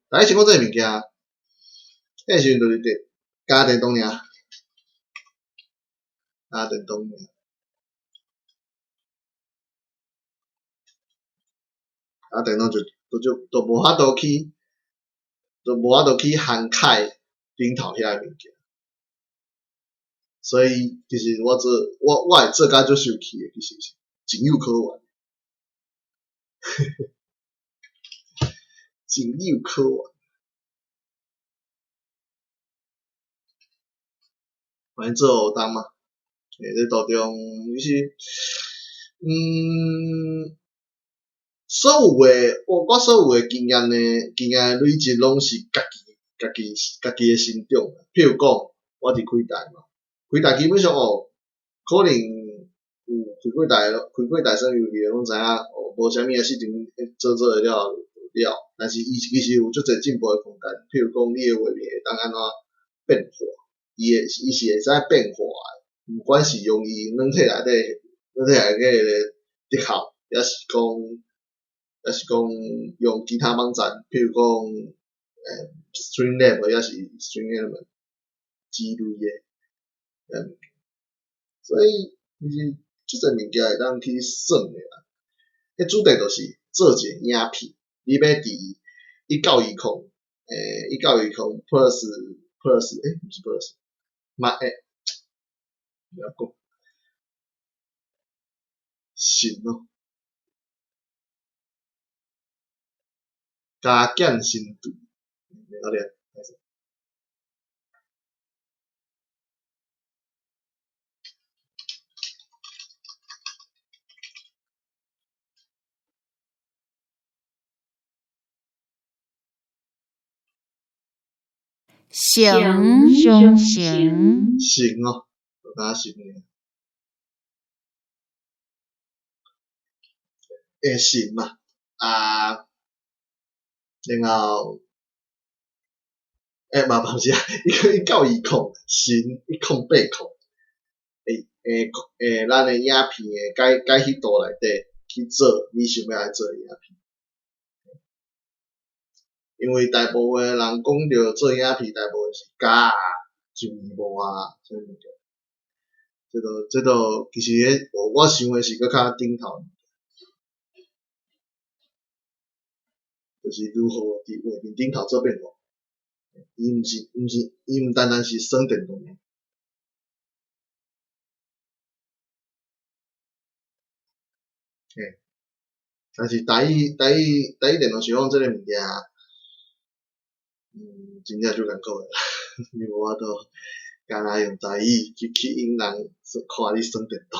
大家想讲这个物件，迄时阵就是加电动尔，加电动尔。啊，电脑就无法度去涵盖顶头遐个物件，所以其实我会做甲足受气诶，其实是情有可原，情有可原。反正做学当嘛，这途中其实，所有诶，我所有诶经验累积拢是家己诶成长。譬如讲，我伫开台嘛，开台基本上可能有开过台算游戏拢知影无啥物啊事情做会了，但是伊其实有足侪进步诶空间。譬如讲，你诶画面会当安怎变化，伊是会使变化诶，毋管是用伊软体内底个特效，也是讲用其他网站，譬如讲Streamlab 也是 Streamlab 之类诶，所以其实即个物件会当去算诶啦。迄主题就是做一个影片，你要伫1920plus 毋是 plus 嘛不要讲神咯，加减深度，了解。形形形哦，就敢形诶，会形嘛啊，然后嘛毋是啊，1920形1080，咱诶影片诶解迄图内底去做你想要来做诶影片。因为大部分诶人讲着做影片，大部分是假上字幕啊，啥物件。这都其实我想诶是搁较顶头，就是如何伫画面顶头做变化。伊毋单单是耍电动。但是台语电脑使用即个物件，真正足艰苦诶，你无法度干那用台语去引人看你耍电动。